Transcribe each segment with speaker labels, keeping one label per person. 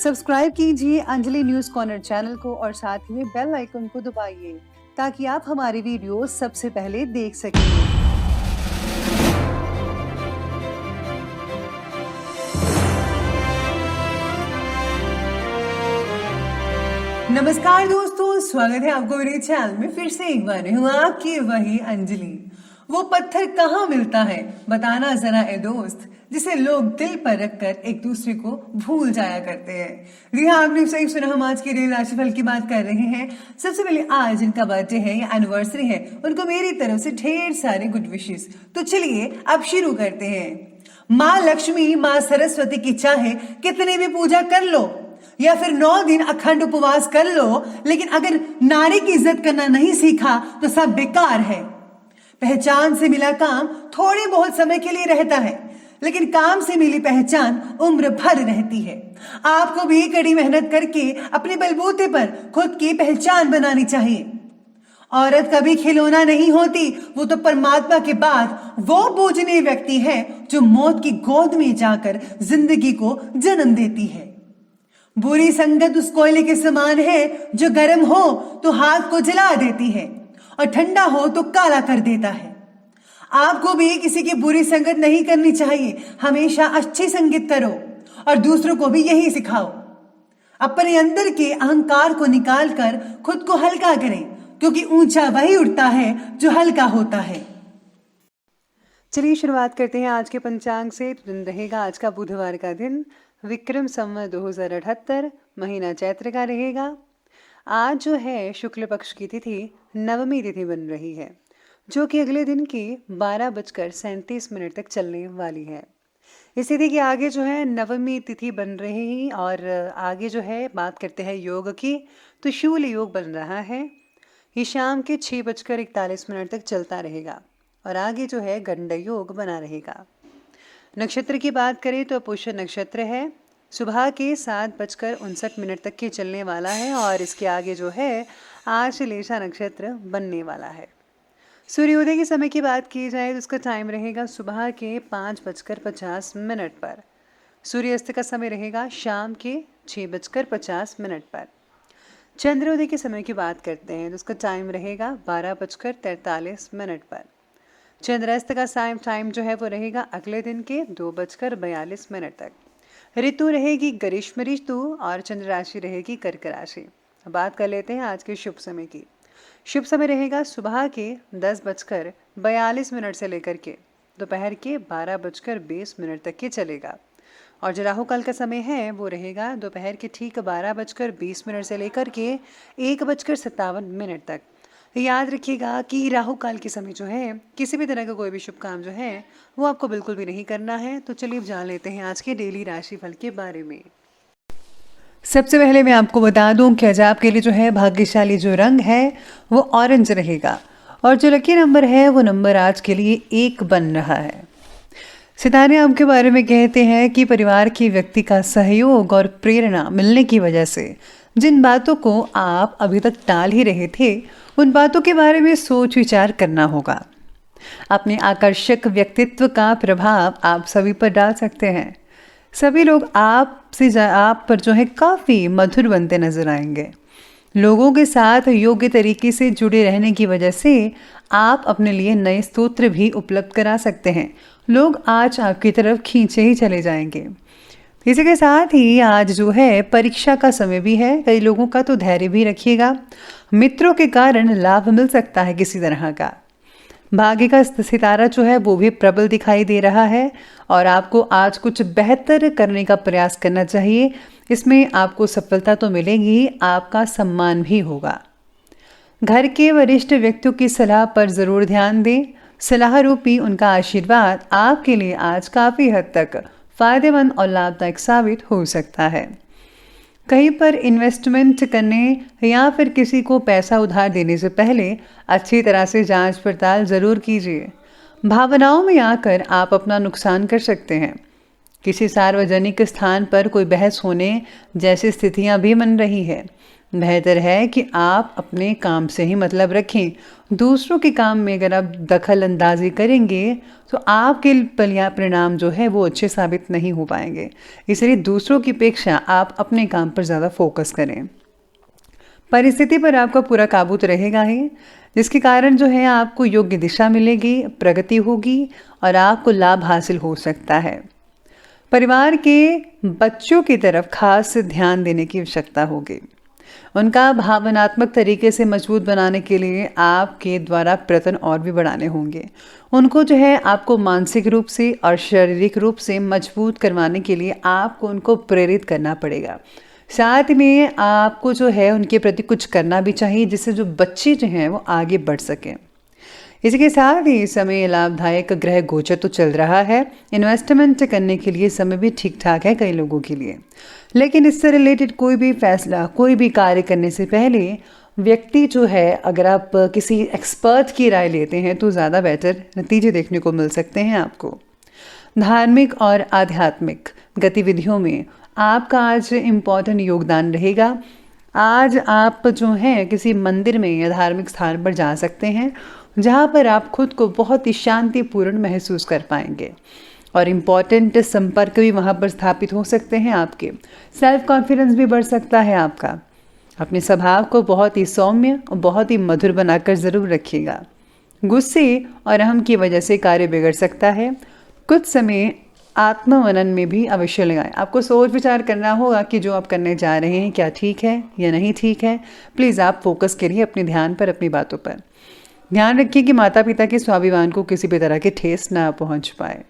Speaker 1: Subscribe कीजिए Anjali news corner channel को और साथ ही में बेल आइकन को दबाइए ताकि आप हमारी वीडियो सबसे पहले देख सकें। नमस्कार दोस्तों, स्वागत है आपको मेरे चैनल में। फिर से एक बार हूँ आपकी वही अंजलि। वो पत्थर कहाँ मिलता है बताना जरा ए दोस्त, जिसे लोग दिल पर रखकर एक दूसरे को भूल जाया करते हैं। जी हाँ, आपने सही सुना। हम आज के डेली राशिफल की बात कर रहे हैं। सबसे पहले आज जिनका बर्थडे है या एनिवर्सरी है, उनको मेरी तरफ से ढेर सारे गुड विशेस। तो चलिए अब शुरू करते हैं। माँ लक्ष्मी, माँ सरस्वती की चाहे कितनी भी पूजा कर लो या फिर 9 दिन अखंड उपवास कर लो, लेकिन अगर नारी की इज्जत करना नहीं सीखा तो सब बेकार है। पहचान से मिला काम थोड़ी बहुत समय के लिए रहता है, लेकिन काम से मिली पहचान उम्र भर रहती है। आपको भी कड़ी मेहनत करके अपने बलबूते पर खुद की पहचान बनानी चाहिए। औरत कभी खिलौना नहीं होती, वो तो परमात्मा के बाद वो पूजनीय व्यक्ति है जो मौत की गोद में जाकर जिंदगी को जन्म देती है। बुरी संगत उस कोयले के समान है जो गर्म हो तो हाथ को जला देती है और ठंडा हो तो काला कर देता है। आपको भी किसी की बुरी संगत नहीं करनी चाहिए। हमेशा अच्छी संगत करो और दूसरों को भी यही सिखाओ। अपने अंदर के अहंकार को निकालकर खुद को हल्का करें, क्योंकि ऊंचा वही उठता है जो हल्का होता है। चलिए शुरुआत करते हैं आज के पंचांग से। दिन रहेगा आज का बुधवार का दिन, विक्रम संवत 2078, महीना चैत्र का रहेगा। आज जो है शुक्ल पक्ष की तिथि नवमी तिथि बन रही है, जो कि अगले दिन की 12:37 तक चलने वाली है। इस तिथि के आगे जो है नवमी तिथि बन रही और आगे जो है बात करते हैं योग की, तो शूल योग बन रहा है। ये शाम के 6:41 तक चलता रहेगा और आगे जो है गंड योग बना रहेगा। नक्षत्र की बात करें तो पुष्य नक्षत्र है, सुबह के 7:59 तक के चलने वाला है और इसके आगे जो है आश्लेषा नक्षत्र बनने वाला है। सूर्योदय के समय की बात की जाए तो उसका टाइम रहेगा सुबह के 5:50 पर। सूर्यास्त का समय रहेगा शाम के 6:50 पर। चंद्रोदय के समय की बात करते हैं तो उसका टाइम रहेगा 12:43 पर। चंद्रास्त का टाइम जो है वो रहेगा अगले दिन के 2:42 तक। ऋतु रहेगी ग्रीष्म ऋतु और चंद्र राशि रहेगी कर्क राशि। बात कर लेते हैं आज के शुभ समय की। शुभ समय रहेगा सुबह के 10:42 से लेकर के दोपहर के 12:20 तक के चलेगा। और जो राहु काल का समय है वो रहेगा दोपहर के ठीक 12:20 से लेकर के 1:57 तक। याद रखिएगा कि राहु काल के समय जो है किसी भी तरह का कोई भी शुभ काम जो है वो आपको बिल्कुल भी नहीं करना है। तो चलिए जान लेते हैं आज के डेली राशिफल के बारे में। सबसे पहले मैं आपको बता दूं कि आज आपके लिए जो है भाग्यशाली जो रंग है वो ऑरेंज रहेगा और जो लकी नंबर है वो नंबर आज के लिए 1 बन रहा है। सितारे आपके बारे में कहते हैं कि परिवार के व्यक्ति का सहयोग और प्रेरणा मिलने की वजह से जिन बातों को आप अभी तक टाल ही रहे थे उन बातों के बारे में सोच विचार करना होगा। अपने आकर्षक व्यक्तित्व का प्रभाव आप सभी पर डाल सकते हैं। सभी लोग आप पर जो है काफ़ी मधुर बनते नजर आएंगे। लोगों के साथ योग्य तरीके से जुड़े रहने की वजह से आप अपने लिए नए स्तोत्र भी उपलब्ध करा सकते हैं। लोग आज आपकी तरफ खींचे ही चले जाएंगे। इसी के साथ ही आज जो है परीक्षा का समय भी है। कई लोगों का तो धैर्य भी रखिएगा। मित्रों के कारण लाभ मिल सकता है किसी तरह का। भाग्य का सितारा जो है वो भी प्रबल दिखाई दे रहा है और आपको आज कुछ बेहतर करने का प्रयास करना चाहिए। इसमें आपको सफलता तो मिलेगी, आपका सम्मान भी होगा। घर के वरिष्ठ व्यक्तियों की सलाह पर ज़रूर ध्यान दें। सलाह रूपी उनका आशीर्वाद आपके लिए आज काफ़ी हद तक फायदेमंद और लाभदायक साबित हो सकता है। कहीं पर इन्वेस्टमेंट करने या फिर किसी को पैसा उधार देने से पहले अच्छी तरह से जांच पड़ताल ज़रूर कीजिए। भावनाओं में आकर आप अपना नुकसान कर सकते हैं। किसी सार्वजनिक स्थान पर कोई बहस होने जैसी स्थितियां भी बन रही है। बेहतर है कि आप अपने काम से ही मतलब रखें। दूसरों के काम में अगर आप दखल अंदाजी करेंगे तो आपके परिणाम जो है वो अच्छे साबित नहीं हो पाएंगे। इसलिए दूसरों की अपेक्षा आप अपने काम पर ज़्यादा फोकस करें। परिस्थिति पर आपका पूरा काबू तो रहेगा ही, जिसके कारण जो है आपको योग्य दिशा मिलेगी, प्रगति होगी और आपको लाभ हासिल हो सकता है। परिवार के बच्चों की तरफ खास ध्यान देने की आवश्यकता होगी। उनका भावनात्मक तरीके से मजबूत बनाने के लिए आपके द्वारा प्रयत्न और भी बढ़ाने होंगे। उनको जो है आपको मानसिक रूप से और शारीरिक रूप से मजबूत करवाने के लिए आपको उनको प्रेरित करना पड़ेगा। साथ में आपको जो है उनके प्रति कुछ करना भी चाहिए, जिससे जो बच्चे जो हैं वो आगे बढ़ सकें। इसके साथ ही समय लाभदायक ग्रह गोचर तो चल रहा है। इन्वेस्टमेंट करने के लिए समय भी ठीक ठाक है कई लोगों के लिए, लेकिन इससे रिलेटेड कोई भी फैसला, कोई भी कार्य करने से पहले व्यक्ति जो है, अगर आप किसी एक्सपर्ट की राय लेते हैं तो ज़्यादा बेटर नतीजे देखने को मिल सकते हैं आपको। धार्मिक और आध्यात्मिक गतिविधियों में आपका आज इम्पॉर्टेंट योगदान रहेगा। आज आप जो हैं किसी मंदिर में या धार्मिक स्थान पर जा सकते हैं, जहाँ पर आप खुद को बहुत ही शांतिपूर्ण महसूस कर पाएंगे और इम्पॉर्टेंट संपर्क भी वहाँ पर स्थापित हो सकते हैं आपके। सेल्फ कॉन्फिडेंस भी बढ़ सकता है आपका। अपने स्वभाव को बहुत ही सौम्य और बहुत ही मधुर बनाकर ज़रूर रखिएगा। गुस्से और अहम की वजह से कार्य बिगड़ सकता है। कुछ समय आत्ममनन में भी अवश्य लगाएं। आपको सोच विचार करना होगा कि जो आप करने जा रहे हैं क्या ठीक है या नहीं ठीक है। प्लीज़ आप फोकस करिए अपने ध्यान पर, अपनी बातों पर। ध्यान रखिए कि माता पिता के स्वाभिमान को किसी भी तरह की ठेस ना पहुंच पाए।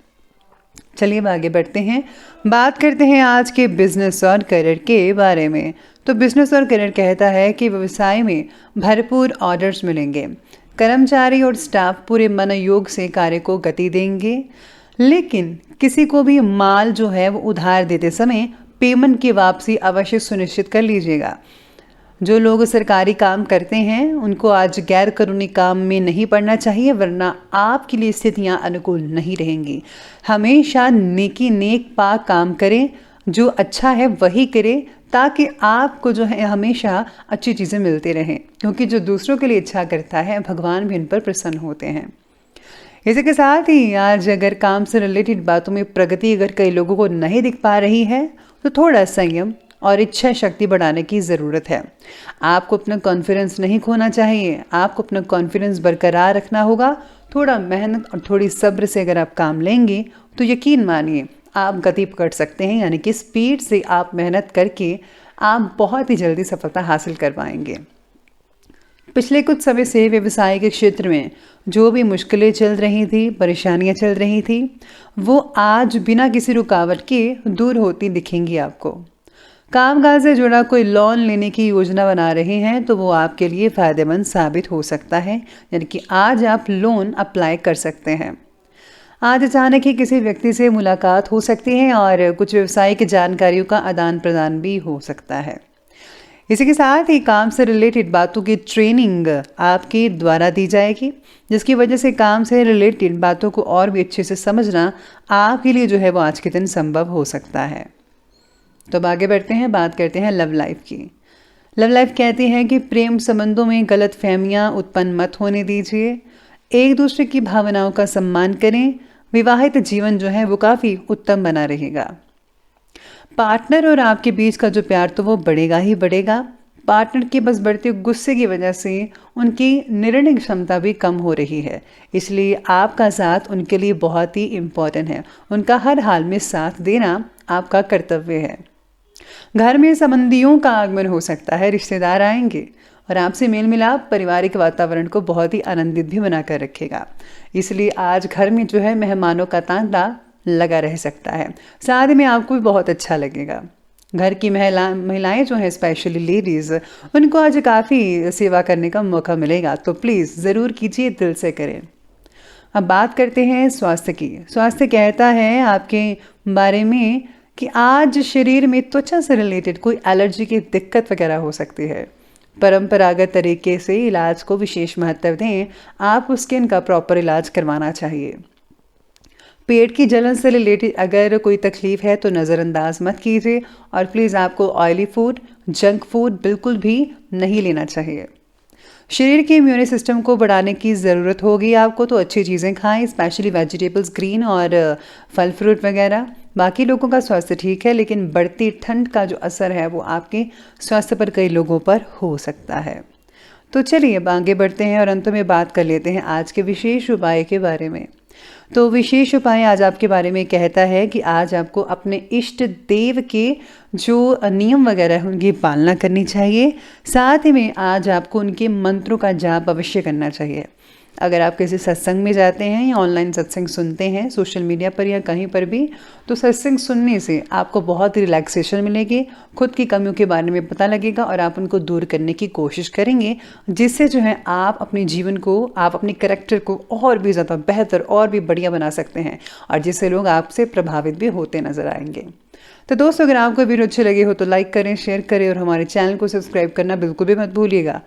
Speaker 1: चलिए अब आगे बढ़ते हैं, बात करते हैं आज के बिजनेस और करियर के बारे में। तो बिजनेस और करियर कहता है कि व्यवसाय में भरपूर ऑर्डर्स मिलेंगे। कर्मचारी और स्टाफ पूरे मनोयोग से कार्य को गति देंगे, लेकिन किसी को भी माल जो है वो उधार देते समय पेमेंट की वापसी अवश्य सुनिश्चित कर लीजिएगा। जो लोग सरकारी काम करते हैं उनको आज गैर कानूनी काम में नहीं पड़ना चाहिए, वरना आपके लिए स्थितियां अनुकूल नहीं रहेंगी। हमेशा नेक पाक काम करें, जो अच्छा है वही करें, ताकि आपको जो है हमेशा अच्छी चीज़ें मिलती रहें, क्योंकि जो दूसरों के लिए अच्छा करता है भगवान भी उन पर प्रसन्न होते हैं। इसी के साथ ही आज अगर काम से रिलेटेड बातों में प्रगति अगर कई लोगों को नहीं दिख पा रही है तो थोड़ा संयम और इच्छा शक्ति बढ़ाने की ज़रूरत है। आपको अपना कॉन्फिडेंस नहीं खोना चाहिए, आपको अपना कॉन्फिडेंस बरकरार रखना होगा। थोड़ा मेहनत और थोड़ी सब्र से अगर आप काम लेंगे तो यकीन मानिए आप गति पकड़ सकते हैं, यानी कि स्पीड से आप मेहनत करके आप बहुत ही जल्दी सफलता हासिल कर पाएंगे। पिछले कुछ समय से व्यवसाय के क्षेत्र में जो भी मुश्किलें चल रही थी, परेशानियां चल रही थी, वो आज बिना किसी रुकावट के दूर होती दिखेंगी आपको। कामकाज से जुड़ा कोई लोन लेने की योजना बना रहे हैं तो वो आपके लिए फ़ायदेमंद साबित हो सकता है, यानी कि आज आप लोन अप्लाई कर सकते हैं। आज अचानक ही किसी व्यक्ति से मुलाकात हो सकती है और कुछ व्यावसायिक जानकारियों का आदान प्रदान भी हो सकता है। इसी के साथ ही काम से रिलेटेड बातों की ट्रेनिंग आपके द्वारा दी जाएगी, जिसकी वजह से काम से रिलेटेड बातों को और भी अच्छे से समझना आपके लिए जो है वो आज के दिन संभव हो सकता है। तो अब आगे बढ़ते हैं, बात करते हैं लव लाइफ की। लव लाइफ कहती है कि प्रेम संबंधों में गलत फहमियाँ उत्पन्न मत होने दीजिए, एक दूसरे की भावनाओं का सम्मान करें। विवाहित जीवन जो है वो काफ़ी उत्तम बना रहेगा। पार्टनर और आपके बीच का जो प्यार तो वो बढ़ेगा ही बढ़ेगा। पार्टनर के बस बढ़ते गुस्से की वजह से उनकी निर्णय क्षमता भी कम हो रही है, इसलिए आपका साथ उनके लिए बहुत ही इम्पोर्टेंट है। उनका हर हाल में साथ देना आपका कर्तव्य है। घर में संबंधियों का आगमन हो सकता है, रिश्तेदार आएंगे और आपसे मेल मिलाप पारिवारिक वातावरण को बहुत ही आनंदित भी बनाकर रखेगा। इसलिए आज घर में जो है मेहमानों का तांता लगा रह सकता है। साथ में आपको भी बहुत अच्छा लगेगा। घर की महिलाएं जो हैं, स्पेशली लेडीज़, उनको आज काफ़ी सेवा करने का मौका मिलेगा, तो प्लीज़ ज़रूर कीजिए, दिल से करें। अब बात करते हैं स्वास्थ्य की। स्वास्थ्य कहता है आपके बारे में कि आज शरीर में त्वचा से रिलेटेड कोई एलर्जी की दिक्कत वगैरह हो सकती है। परंपरागत तरीके से इलाज को विशेष महत्व दें, आप स्किन का प्रॉपर इलाज करवाना चाहिए।
Speaker 2: पेट की जलन से रिलेटेड अगर कोई तकलीफ है तो नज़रअंदाज मत कीजिए और प्लीज़ आपको ऑयली फूड, जंक फूड बिल्कुल भी नहीं लेना चाहिए। शरीर के इम्यून सिस्टम को बढ़ाने की ज़रूरत होगी आपको, तो अच्छी चीज़ें खाएं, स्पेशली वेजिटेबल्स, ग्रीन और फल फ्रूट वगैरह। बाकी लोगों का स्वास्थ्य ठीक है, लेकिन बढ़ती ठंड का जो असर है वो आपके स्वास्थ्य पर कई लोगों पर हो सकता है। तो चलिए अब आगे बढ़ते हैं और अंत में बात कर लेते हैं आज के विशेष उपाय के बारे में। तो विशेष उपाय आज आपके बारे में कहता है कि आज आपको अपने इष्ट देव के जो नियम वगैरह हैं उनकी पालना करनी चाहिए। साथ ही में आज आपको उनके मंत्रों का जाप अवश्य करना चाहिए। अगर आप किसी सत्संग में जाते हैं या ऑनलाइन सत्संग सुनते हैं सोशल मीडिया पर या कहीं पर भी, तो सत्संग सुनने से आपको बहुत रिलैक्सेशन मिलेगी, खुद की कमियों के बारे में पता लगेगा और आप उनको दूर करने की कोशिश करेंगे, जिससे जो है आप अपने जीवन को, आप अपने करैक्टर को और भी ज़्यादा बेहतर और भी बढ़िया बना सकते हैं और जिससे लोग आपसे प्रभावित भी होते नजर आएंगे। तो दोस्तों, अगर आपको वीडियो अच्छी लगी हो तो लाइक करें, शेयर करें और हमारे चैनल को सब्सक्राइब करना बिल्कुल भी मत भूलिएगा।